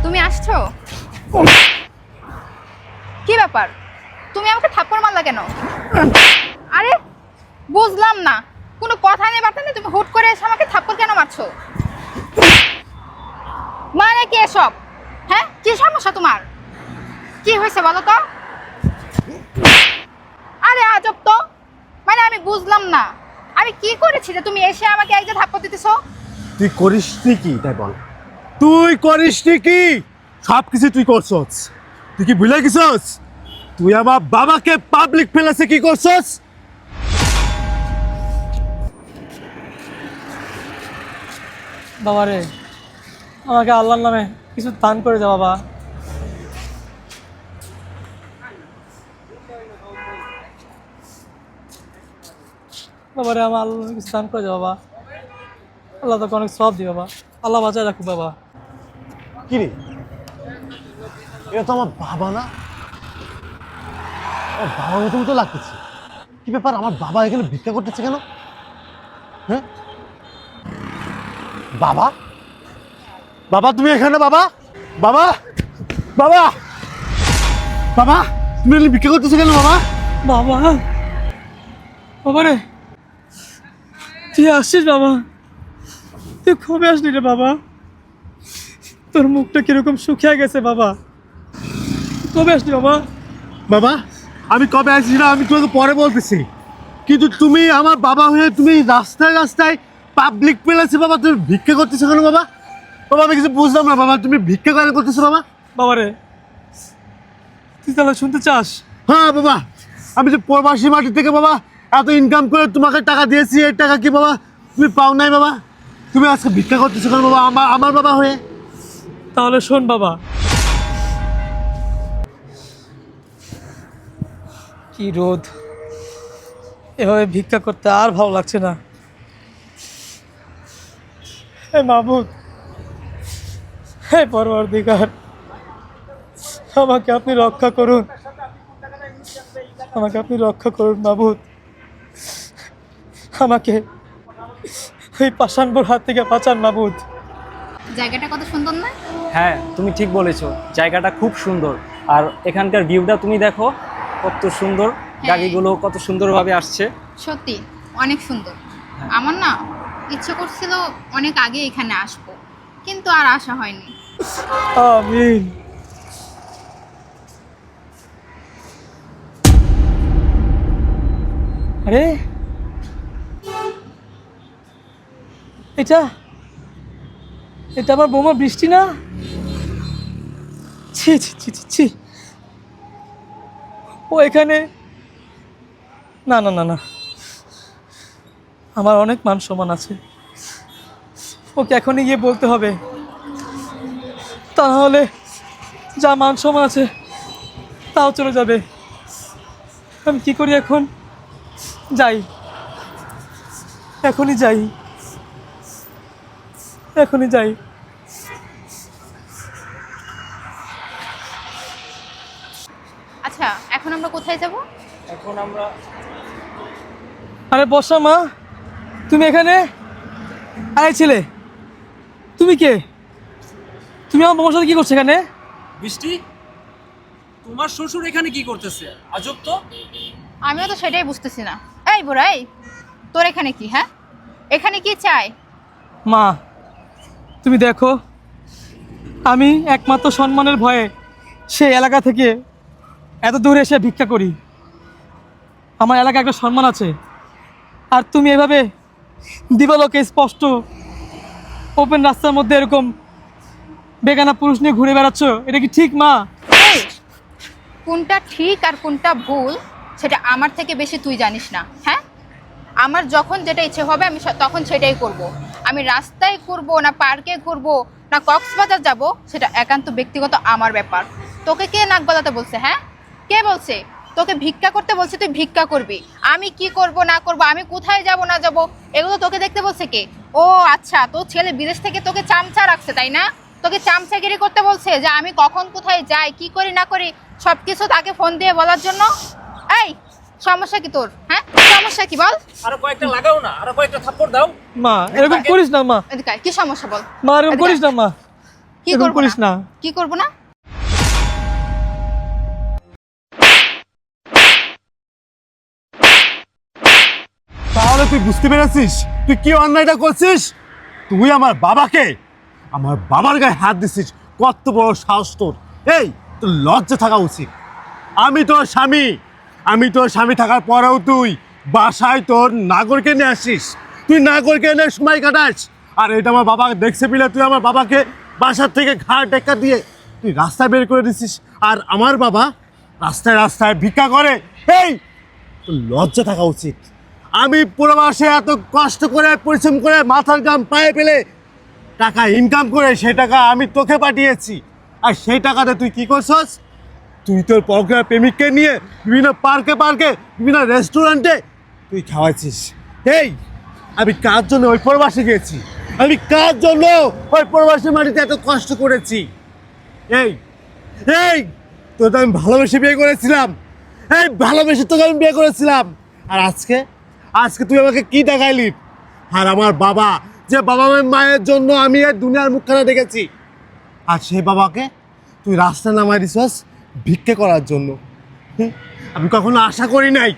তুমি আসছো? কি ব্যাপার, তুমি আমাকে থাপ্পড় মারলা কেন? আরে বুঝলাম না, কোনো কথা নেই বার্তা নেই, তুমি হুট করে এসে আমাকে থাপ্পড় কেন মারছো? মানে কি এসব? হ্যাঁ, কি সমস্যা তোমার? কি হয়েছে বলো তো? আরে আজব তো, মানে আমি বুঝলাম না আমি কি করেছি যে তুমি এসে আমাকে এক যে থাপ্পড় দিতেছো? তুই করিস কি তাই বল। তুই করিস কি? সব কিছু তুই করছস। তুই কি ভুলে গেছস? তুই আমার বাবাকে পাবলিক প্লেসে কি করছস? বাবা রে, আমাকে আল্লাহর নামে কিছু দান করে দাও বাবা। বাবা রে, আমার আল্লাহর নামে কিছু দান করে দাও বাবা। আল্লাহ তোকে অনেক সব দিই বাবা। আল্লাহ বাঁচায় রাখুক বাবা। কি রে, এটা তো আমার বাবা না? আমার বাবার মতন তো লাগতেছে। কি ব্যাপার, আমার বাবা এখানে ভিক্ষা করতেছে কেন? হ্যাঁ বাবা, বাবা তুমি এখানে? বাবা, বাবা, বাবা, বাবা তুমি এখানে ভিক্ষা করতেছো কেন বাবা? বাবা, বাবা রে, তুই আসছিস বাবা? তুই কবে আসলি রে বাবা? তোর মুখটা কিরকম শুকিয়ে গেছে বাবা। কবে আসলি বাবা? বাবা আমি কবে আসছি না আমি তোমাকে পরে বলতেছি, কিন্তু তুমি আমার বাবা হয়ে তুমি রাস্তায় রাস্তায় পাবলিক প্লেসে বাবা তুমি ভিক্ষা করতেছো কেন বাবা? বাবা আমি কিছু বুঝলাম না বাবা, তুমি ভিক্ষা কেন করতেছো বাবা? বাবা রে, তুই তাহলে শুনতে চাস? হ্যাঁ বাবা, আমি যে প্রবাসী মাটি থেকে বাবা এত ইনকাম করে তোমাকে টাকা দিয়েছি, এই টাকা কি বাবা তুমি পাও নাই বাবা? তুমি আজকে ভিক্ষা করতেছো কেন বাবা আমার আমার বাবা হয়ে? তাহলে শোন বাবা, কি রোদ, এভাবে ভিক্ষা করতে আর ভালো লাগছে না। হে মাবুদ, হে পরওয়ারদিগার, আমাকে আপনি রক্ষা করুন, আমাকে আপনি রক্ষা করুন মাবুদ। আমাকে ওই পাষাণপুর হাত থেকে বাঁচান মাবুদ। জায়গাটা কত সুন্দর না? হ্যাঁ, তুমি ঠিক বলেছো, জায়গাটা খুব সুন্দর। আর এখানকার ভিউটা তুমি দেখো কত সুন্দর, গাড়িগুলো কত সুন্দরভাবে আসছে। সত্যি অনেক সুন্দর। আমার না ইচ্ছে করছিল অনেক আগে এখানে আসবো, কিন্তু আর আসা হয়নি। আমিন। আরে এটা এটা আমার বৌমা বৃষ্টি না? ছি ছি ছি ছি ছি, ও এখানে? না না না না, আমার অনেক মান সম্মান আছে, ওকে এখনই গিয়ে বলতে হবে, তা নাহলে যা মান সম্মান আছে তাও চলে যাবে। আমি কি করি এখন? যাই, এখনই যাই, এখনই যাই। আচ্ছা, এখন আমরা কোথায় যাব? এখন আমরা আরে বর্ষা মা, তুমি এখানে? আরে ছেলে, তুমি কে? তুমি আমার বৌমার সাথে কি করছো এখানে? বৃষ্টি, তোমার শ্বশুর এখানে কি করতেছে? আজব তো। আমিও তো সেটাই বুঝতেছি না। এই বুড়া, এই তোর এখানে কি? হ্যাঁ, এখানে কি চাই? মা তুমি দেখো, আমি একমাত্র সম্মানের ভয়ে সেই এলাকা থেকে এত দূরে এসে ভিক্ষা করি। আমার এলাকায় একটা সম্মান আছে, আর তুমি এভাবে দিবালোকে স্পষ্ট ওপেন রাস্তার মধ্যে এরকম বেগানা পুরুষ নিয়ে ঘুরে বেড়াচ্ছ, এটা কি ঠিক মা? এই, কোনটা ঠিক আর কোনটা ভুল সেটা আমার থেকে বেশি তুই জানিস না। হ্যাঁ, আমার যখন যেটা ইচ্ছে হবে আমি তখন সেটাই করব। আমি রাস্তায় করব না পার্কে করব না কক্সবাজার যাব, সেটা একান্ত ব্যক্তিগত আমার ব্যাপার। তোকে কে নাক গলাতে বলছে? হ্যাঁ, কে বলছে? তোকে ভিক্ষা করতে বলছে, তুই ভিক্ষা করবি। আমি কি করব না করব, আমি কোথায় যাব না যাব, এগুলো তোকে দেখতে বলছে কে? ও আচ্ছা, তোর ছেলে বিদেশ থেকে তোকে চামচা রাখছে তাই না? তোকে চামচাগিরি করতে বলছে যে আমি কখন কোথায় যাই, কি করি না করি সব কিছু তাকে ফোন দিয়ে বলার জন্য। এই, সমস্যা কি তোর? হ্যাঁ, সমস্যা কি বল? আরো কয়েকটা লাগাও না, আরো কয়েকটা থাপ্পড় দাও। মা এরকম করিস না মা, এদিকে আয়, কি সমস্যা বল? মা এরকম করিস না মা। কি এরকম করবো করিস না? না। কি করবো না? তাহলে তুই বুঝতে পেরেছিস তুই কি অন্যায়টা করছিস? তুই আমার বাবার গায়ে হাত দিছিস। কত বড় সাহস তোর! এই, তোর লজ্জা থাকা উচিত। আমি তোর স্বামী থাকার পরেও তুই বাসায় তোর নাগরকে নিয়ে আসিস, তুই নাগরকে নিয়ে সময় কাটাস। আর এটা আমার বাবা দেখছে পেলে তুই আমার বাবাকে বাসার থেকে ঘাড় টেক্কা দিয়ে তুই রাস্তায় বের করে দিছিস। আর আমার বাবা রাস্তায় রাস্তায় ভিক্ষা করে। এই, তোর লজ্জা থাকা উচিত। আমি পুরো মাসে এত কষ্ট করে পরিশ্রম করে মাথার ঘাম পায়ে ফেলে টাকা ইনকাম করে সেই টাকা আমি তোকে পাঠিয়েছি। আর সেই টাকাতে তুই কি করছস? তুই তোর পরকীয়া প্রেমিককে নিয়ে বিভিন্ন পার্কে বিভিন্ন রেস্টুরেন্টে তুই খাওয়াইছিস। এই, আমি কার জন্য ওই প্রবাসে গেছি? আমি কার জন্য ওই প্রবাসী মাটিতে এত কষ্ট করেছি? এই এই তোকে আমি ভালোবেসে বিয়ে করেছিলাম। এই ভালোবেসে তোকে আমি বিয়ে করেছিলাম। আর আজকে তুই আমাকে কি দেখাইলি? আর আমার বাবা, যে বাবা মায়ের জন্য আমি এই দুনিয়ার মুখখানা দেখেছি, আর সেই বাবাকে তুই রাস্তায় নামাই দিছস ভিক্ষে করার জন্য। আমি কখনো আশা করি নাই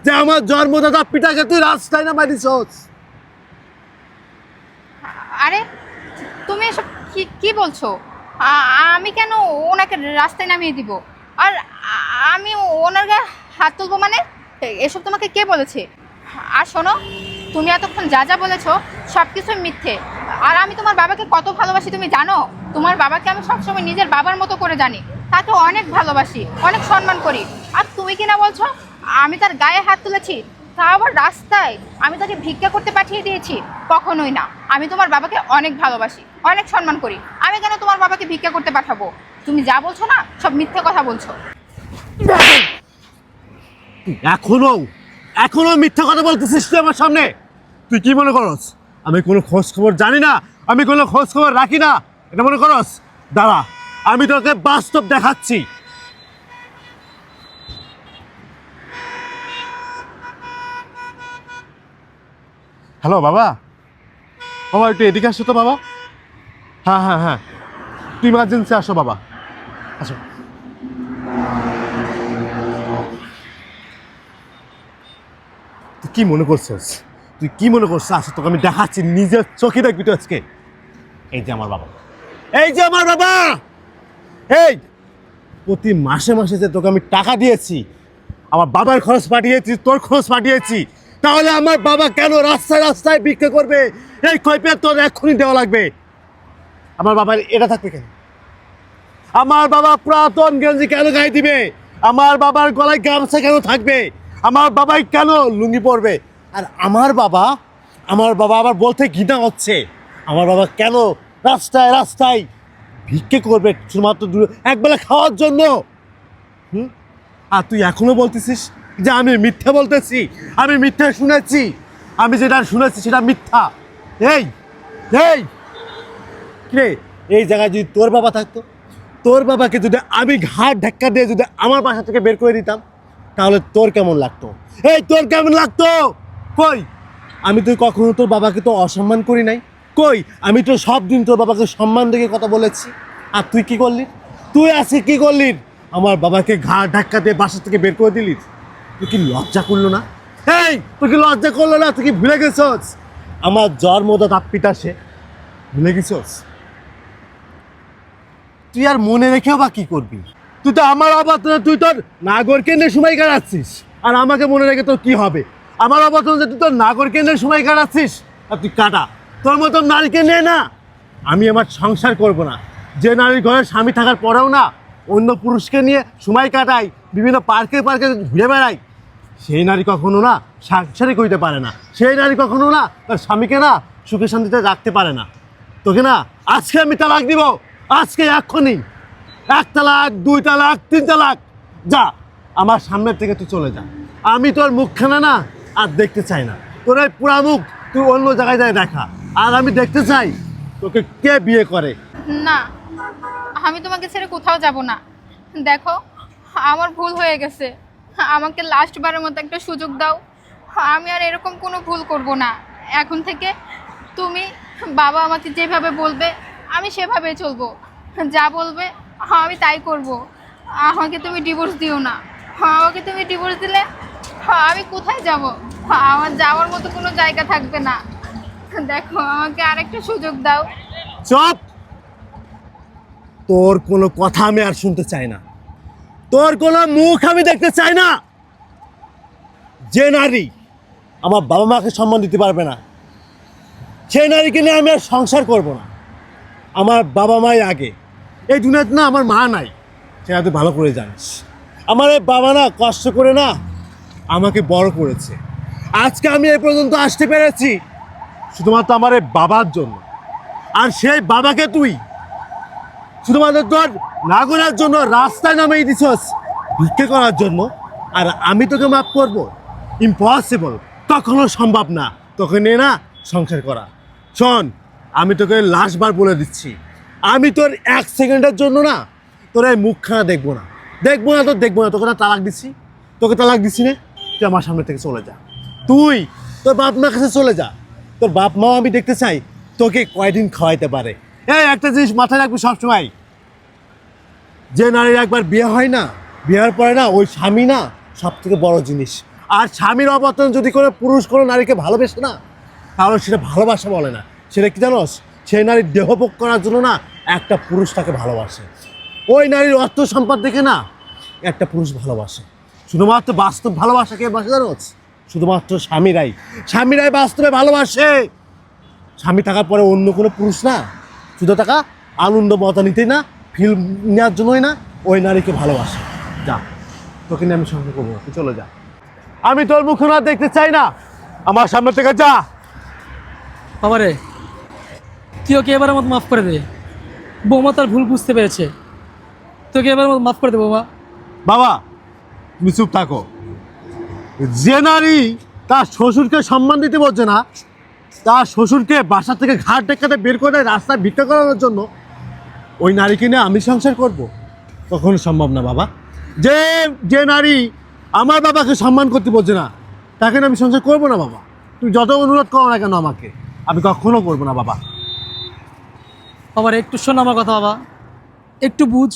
যে আমার জন্মদাতা পিতাকে তুই রাস্তায় নামাই দিছস। আরে তুমি এসব কি বলছো? আমি কেন ওনাকে রাস্তায় নামিয়ে দিব? আর আমি ওনার গায়ে হাত তুলবো মানে? এসব তোমাকে কে বলেছে? আর শোনো, তুমি এতক্ষণ যা যা বলেছো সব কিছুই মিথ্যে। আর আমি তোমার বাবাকে কত ভালোবাসি তুমি জানো? তোমার বাবাকে আমি সবসময় নিজের বাবার মতো করে জানি, তাকে অনেক ভালোবাসি, অনেক সম্মান করি। আর তুমি কি না বলছো আমি তার গায়ে হাত তুলেছি, তা আবার রাস্তায়? আমি তাকে ভিক্ষা করতে পাঠিয়ে দিয়েছি? কখনোই না। আমি তোমার বাবাকে অনেক ভালোবাসি, অনেক সম্মান করি। আমি কেন তোমার বাবাকে ভিক্ষা করতে পাঠাবো? তুমি যা বলছো না সব মিথ্যে কথা বলছো। এখনো মিথ্যা কথা বলতেছিস তুই আমার সামনে? তুই কি মনে করস আমি কোনো খোঁজ খবর জানি না? আমি কোনো খোঁজ খবর রাখি না এটা মনে করস? দাঁড়া, আমি তোকে বাস্তব দেখাচ্ছি। হ্যালো বাবা, একটু এদিকে আসো তো বাবা। হ্যাঁ, তুই ইমার্জেন্সি আসো বাবা, আসো। তুই কি মনে করছিস? আসো, তোকে আমি দেখাচ্ছি, নিজের চোখে দেখবি তো আজকে। এই যে আমার বাবা, এই প্রতি মাসে যে তোকে আমি টাকা দিয়েছি, আমার বাবার খরচ পাঠিয়েছি, তোর খরচ পাঠিয়েছি, তাহলে আমার বাবা কেন রাস্তায় রাস্তায় ভিক্ষা করবে? এই কৈফিয়ত তোর এক্ষুনি দেওয়া লাগবে। আমার বাবার এটা থাকবে কেন? আমার বাবা পুরাতন গেঞ্জি কেন গায়ে দিবে? আমার বাবার গলায় গামছা কেন থাকবে? আমার বাবাই কেন লুঙ্গি পরবে? আর আমার বাবা আবার বলতে ঘৃণা হচ্ছে, আমার বাবা কেন রাস্তায় রাস্তায় ভিক্ষে করবে শুধুমাত্র একবেলা খাওয়ার জন্য? আর তুই এখনো বলতেছিস যে আমি মিথ্যা বলতেছি, আমি মিথ্যা শুনেছি, আমি যেটা শুনেছি সেটা মিথ্যা। এই রে, এই জায়গায় যদি তোর বাবা থাকতো, তোর বাবাকে যদি আমি ঘাড় ধাক্কা দিয়ে যদি আমার বাসা থেকে বের করে দিতাম, তাহলে তোর কেমন লাগতো? তোর কেমন লাগতো? কই, আমি তুই কখনো তোর বাবাকে তো অসম্মান করি নাই? কই, আমি তো সব দিন তোর বাবাকে সম্মান দিয়ে কথা বলেছি। আর তুই কি করলি? তুই আজকে কি করলি? আমার বাবাকে ঘাড় ধাক্কা দিয়ে বাসা থেকে বের করে দিলি। তুই কি লজ্জা করলো না? তুই কি লজ্জা করলো না? তুই কি ভুলে গেছস আমার জন্মদাতা পিতা? সে ভুলে গেছস? তুই আর মনে রেখেও বা কি করবি? তুই তো আমার অবর্তনে তুই তোর নাগরকে নিয়ে সময় কাটাচ্ছিস, আর আমাকে মনে রেখে তোর কি হবে? আমার অবর্তনে তুই তোর নাগরকে নিয়ে সময় কাটাচ্ছিস, আর তুই কাটা, তোর মতন নারীকে নিয়ে না। আমি আমার সংসার করব না। যে নারীর ঘরে স্বামী থাকার পরেও না অন্য পুরুষকে নিয়ে সময় কাটাই, বিভিন্ন পার্কে ঘুরে বেড়াই, সেই নারী কখনো না সংসারই করতে পারে না। সেই নারী কখনো না তার স্বামীকে না সুখে শান্তিতে রাখতে পারে না। তোকে না আজকে আমি তালাক দিব, আজকে এক্ষুনি। 1 তালাক, 2 তালাক, 3 তালাক। যা, আমার সামনের থেকে তুই চলে যা। আমি তোর মুখখানা না আর দেখতে চাই না। তোর এই পুরা মুখ তুই অন্য জায়গায় যায় দেখা। আর আমি দেখতে চাই তোকে কে বিয়ে করে। না, আমি তোমাকে ছেড়ে কোথাও যাব না। দেখো, আমার ভুল হয়ে গেছে, আমাকে লাস্টবারের মতো একটা সুযোগ দাও। আমি আর এরকম কোনো ভুল করব না। এখন থেকে তুমি বাবা আমাকে যেভাবে বলবে আমি সেভাবে চলবো, যা বলবে হ্যাঁ আমি তাই করব। আমাকে তুমি ডিভোর্স দিও না। হ্যাঁ আমাকে তুমি ডিভোর্স দিলে হ্যাঁ আমি কোথায় যাব? হ্যাঁ আমার যাওয়ার মতো কোনো জায়গা থাকবে না। দেখো আমাকে আরেকটা সুযোগ দাও। চুপ! তোর কোনো কথা আমি আর শুনতে চাই না, তোর কোনো মুখ আমি দেখতে চাই না। যে নারী আমার বাবা মাকে সম্মান দিতে পারবে না, সেই নারীকে নিয়ে আমি আর সংসার করব না। আমার বাবা মাই আগে। এই দুনিয়াতে না আমার মা নাই, সেটা তুই ভালো করে জানিস। আমার এই বাবা না কষ্ট করে না আমাকে বড় করেছে। আজকে আমি এই পর্যন্ত আসতে পেরেছি শুধুমাত্র আমার এই বাবার জন্য। আর সেই বাবাকে তুই শুধুমাত্র তোর নাগরার জন্য রাস্তায় নামিয়ে দিছস ভিক্ষে করার জন্য, আর আমি তোকে মাফ করব? ইম্পসিবল, কখনো সম্ভব না তোকে নিয়ে না সংসার করা। শোন, আমি তোকে লাস্টবার বলে দিচ্ছি, আমি তোর 1 সেকেন্ডের জন্য না তোর এই মুখখানা দেখবো না, দেখবো না, তোকে না তালাক দিচ্ছি, তোকে তালাক দিচ্ছি না, তুই আমার সামনে থেকে চলে যা। তুই তোর বাপ মার কাছে চলে যা। তোর বাপ মাও আমি দেখতে চাই তোকে কয়দিন খাওয়াইতে পারে। এই একটা জিনিস মাথায় রাখবি সবসময়, যে নারীর একবার বিয়ে হয় না, বিয়ের পরে না ওই স্বামী না সব থেকে বড় জিনিস। আর স্বামীর অবর্তন যদি কোনো পুরুষ কোনো নারীকে ভালোবেসে না, তাহলে সেটা ভালোবাসা বলে না, সেটা কি জানোস? সেই নারীর দেহভোগ করার জন্য না একটা পুরুষ তাকে ভালোবাসে। ওই নারীর অর্থ সম্পদ দেখে না একটা পুরুষ ভালোবাসে। শুধুমাত্র বাস্তব ভালোবাসা কে বাসে জানোস? শুধুমাত্র স্বামীরাই বাস্তবে ভালোবাসে। স্বামী থাকার পরে অন্য কোনো পুরুষ না শুধু টাকা আনন্দ মজা নিতেই না, ফিল নেওয়ার জন্যই না ওই নারীকে ভালোবাসে। যা, তোকে নিয়ে আমি সঙ্গে করবো না, তুই চলে যা। আমি তোর মুখ না দেখতে চাই না, আমার সামনে থেকে যা। বাবারে, তুই ওকে এবার মতো মাফ করে দে। বৌমা তার ভুল বুঝতে পেরেছে, তোকে এবার মতো মাফ করে দে বৌমা। বাবা তুমি চুপ থাকো। যে নারী তার শ্বশুরকে সম্মান দিতে বলছে না, তার শ্বশুরকে বাসা থেকে ঘাট টেক্কাতে বের করে দেয় রাস্তায় ভিক্ষা করানোর জন্য, ওই নারীকে নিয়ে আমি সংসার করব? কখনো সম্ভব না বাবা। যে নারী আমার বাবাকে সম্মান করতে বলছে না, তাকে নিয়ে আমি সংসার করবো না বাবা। তুমি যত অনুরোধ করো না কেন আমাকে, আমি কখনো করবো না বাবা। বাবার একটু শোন আমার কথা বাবা, একটু বুঝ।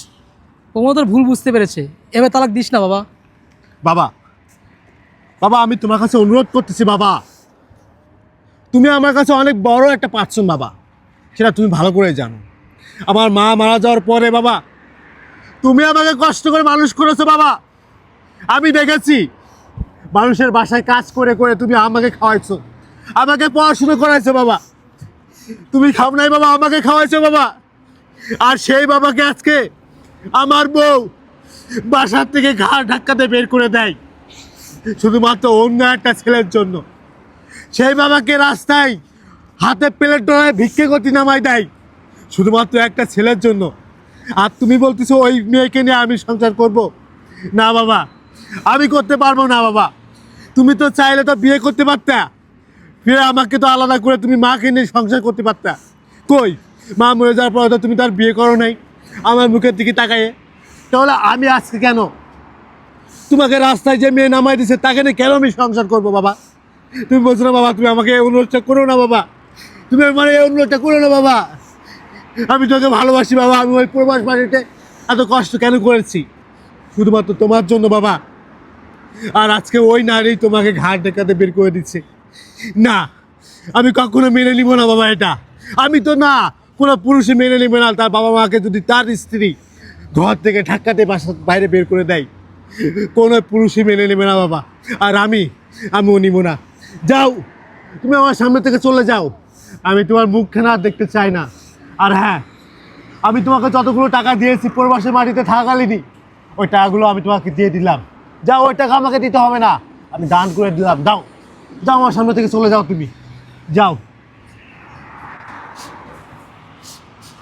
বৌমা তোর ভুল বুঝতে পেরেছে, এবার তালাক দিস না বাবা। বাবা বাবা আমি তোমার কাছে অনুরোধ করতেছি বাবা, তুমি আমার কাছে অনেক বড় একটা পার্সন বাবা, সেটা তুমি ভালো করে জানো। আমার মা মারা যাওয়ার পরে বাবা তুমি আমাকে কষ্ট করে মানুষ করেছো বাবা। আমি দেখেছি মানুষের বাসায় কাজ করে করে তুমি আমাকে খাওয়াইছো, আমাকে পড়াশুনো করাইছো বাবা। তুমি খাও নাই বাবা, আমাকে খাওয়াইছো বাবা। আর সেই বাবাকে আজকে আমার বউ বাসার থেকে ঘাড় ধাক্কাতে বের করে দেয় শুধুমাত্র অন্য একটা ছেলের জন্য। সেই বাবাকে রাস্তায় হাতে প্লেট ধরে ভিক্ষে করতে নামাই দেয় শুধুমাত্র একটা ছেলের জন্য। আর তুমি বলতেছো ওই মেয়েকে নিয়ে আমি সংসার করব? না বাবা, আমি করতে পারবো না বাবা। তুমি তো চাইলে তো বিয়ে করতে পারতা, ফিরে আমাকে তো আলাদা করে তুমি মাকে নিয়ে সংসার করতে পারতা। কই, মা মরে যাওয়ার পরে তো তুমি তার বিয়ে করো নাই আমার মুখের দিকে তাকায়ে। তাহলে আমি আজকে কেন তোমাকে রাস্তায় যে মেয়ে নামাই দিছে তাকে নিয়ে কেন আমি সংসার করবো বাবা? তুমি বলছো না বাবা, তুমি আমাকে এই অনুরোধটা করো না বাবা, তুমি মানে এই অনুরোধটা করো না বাবা। আমি তোকে ভালোবাসি বাবা, আমি ওই প্রবাস বাড়িতে এত কষ্ট কেন করেছি? শুধুমাত্র তোমার জন্য বাবা। আর আজকে ওই নারী তোমাকে ঘাট টেকাতে বের করে দিচ্ছে। না, আমি কখনো মেনে নিব না বাবা এটা। আমি তো না কোনো পুরুষে মেনে নেবে না তার বাবা মাকে যদি তার স্ত্রী ঘর থেকে ধাক্কাতে বাসার বাইরে বের করে দেয়, কোনো পুরুষই মেনে নেবে না বাবা। আর আমিও নিব না। যাও, তুমি আমার সামনে থেকে চলে যাও, আমি তোমার মুখখানা আর দেখতে চাই না। আর হ্যাঁ, আমি তোমাকে যতগুলো টাকা দিয়েছি প্রবাসের মাটিতে থাকাকালীনই, ওই টাকাগুলো আমি তোমাকে দিয়ে দিলাম। যাও, ওই টাকা আমাকে দিতে হবে না, আমি দান করে দিলাম। যাও যাও, আমার সামনে থেকে চলে যাও, তুমি যাও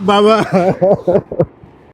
বাবা।